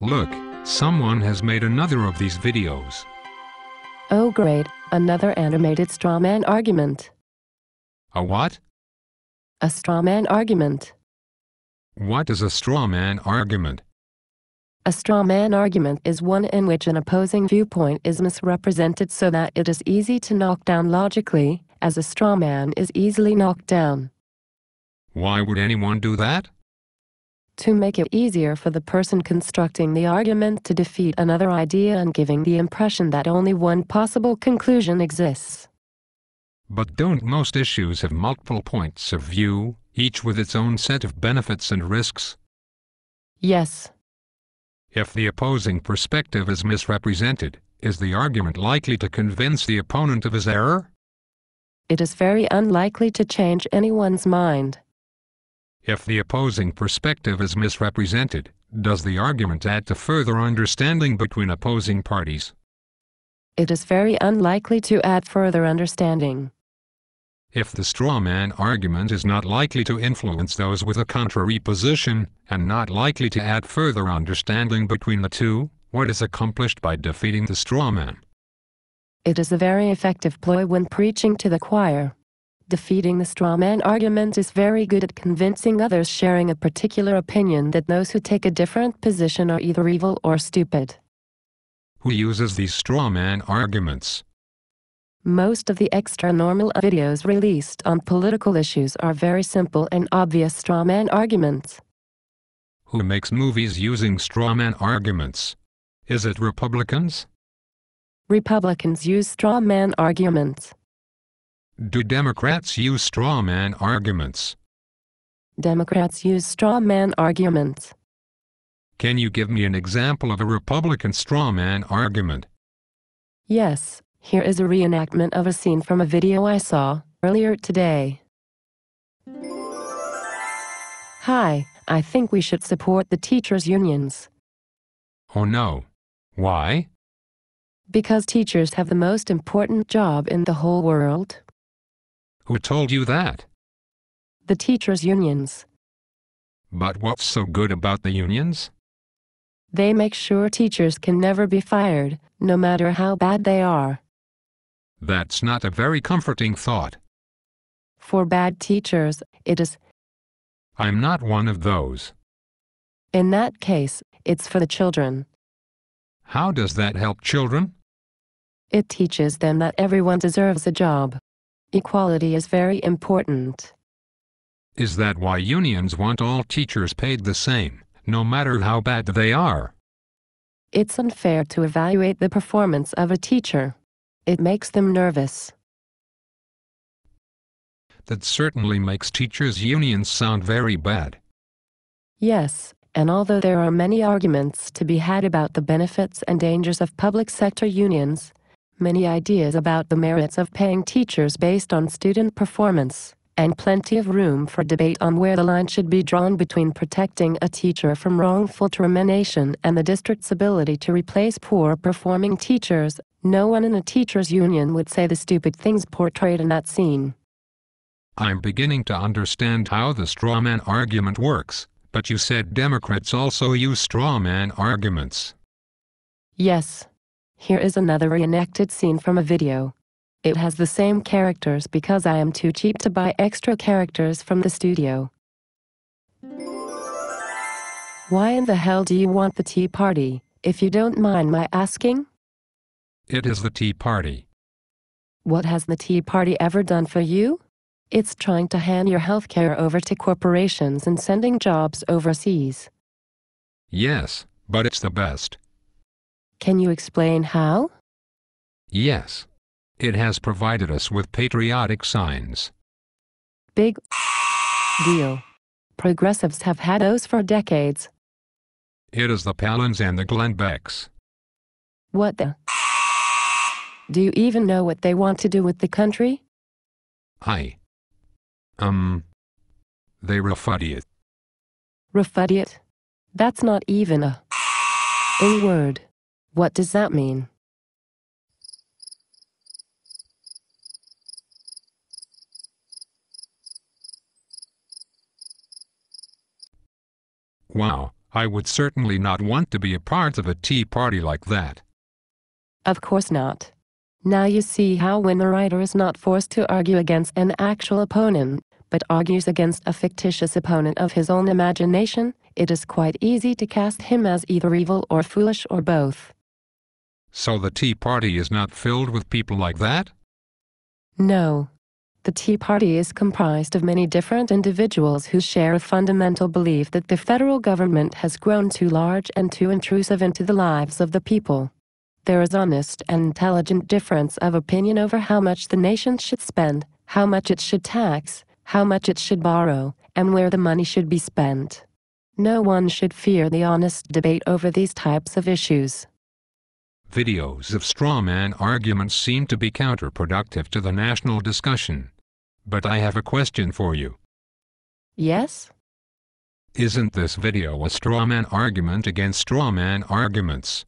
Look, someone has made another of these videos. Oh great, another animated straw man argument. A what? A straw man argument. What is a straw man argument? A straw man argument is one in which an opposing viewpoint is misrepresented so that it is easy to knock down logically, as a straw man is easily knocked down. Why would anyone do that? To make it easier for the person constructing the argument to defeat another idea and giving the impression that only one possible conclusion exists. But don't most issues have multiple points of view, each with its own set of benefits and risks? Yes. If the opposing perspective is misrepresented, is the argument likely to convince the opponent of his error? It is very unlikely to change anyone's mind. If the opposing perspective is misrepresented, does the argument add to further understanding between opposing parties? It is very unlikely to add further understanding. If the straw man argument is not likely to influence those with a contrary position, and not likely to add further understanding between the two, what is accomplished by defeating the straw man? It is a very effective ploy when preaching to the choir. Defeating the straw man argument is very good at convincing others sharing a particular opinion that those who take a different position are either evil or stupid. Who uses these straw man arguments? Most of the XtraNormal videos released on political issues are very simple and obvious straw man arguments. Who makes movies using straw man arguments? Is it Republicans? Republicans use straw man arguments. Do Democrats use straw man arguments? Democrats use straw man arguments. Can you give me an example of a Republican straw man argument? Yes, here is a reenactment of a scene from a video I saw earlier today. Hi, I think we should support the teachers' unions. Oh no. Why? Because teachers have the most important job in the whole world. Who told you that? The teachers' unions. But what's so good about the unions? They make sure teachers can never be fired, no matter how bad they are. That's not a very comforting thought. For bad teachers, it is. I'm not one of those. In that case, it's for the children. How does that help children? It teaches them that everyone deserves a job. Equality is very important. Is that why unions want all teachers paid the same, no matter how bad they are? It's unfair to evaluate the performance of a teacher. It makes them nervous. That certainly makes teachers' unions sound very bad. Yes, and although there are many arguments to be had about the benefits and dangers of public sector unions, many ideas about the merits of paying teachers based on student performance, and plenty of room for debate on where the line should be drawn between protecting a teacher from wrongful termination and the district's ability to replace poor-performing teachers, no one in a teachers' union would say the stupid things portrayed in that scene. I'm beginning to understand how the straw man argument works, but you said Democrats also use straw man arguments. Yes. Here is another reenacted scene from a video. It has the same characters because I am too cheap to buy extra characters from the studio. Why in the hell do you want the Tea Party, if you don't mind my asking? It is the Tea Party. What has the Tea Party ever done for you? It's trying to hand your healthcare over to corporations and sending jobs overseas. Yes, but it's the best. Can you explain how? Yes. It has provided us with patriotic signs. Big deal. Progressives have had those for decades. It is the Palins and the Glenbecks. What the? Do you even know what they want to do with the country? They refuted it. Refuted? That's not even a word. What does that mean? Wow, I would certainly not want to be a part of a tea party like that. Of course not. Now you see how when the writer is not forced to argue against an actual opponent, but argues against a fictitious opponent of his own imagination, it is quite easy to cast him as either evil or foolish or both. So the tea party is not filled with people like that? No. The Tea Party is comprised of many different individuals who share a fundamental belief that the federal government has grown too large and too intrusive into the lives of the people. There is honest and intelligent difference of opinion over how much the nation should spend, how much it should tax, how much it should borrow, and where the money should be spent. No one should fear the honest debate over these types of issues. Videos of straw man arguments seem to be counterproductive to the national discussion. But I have a question for you. Yes? Isn't this video a straw man argument against straw man arguments?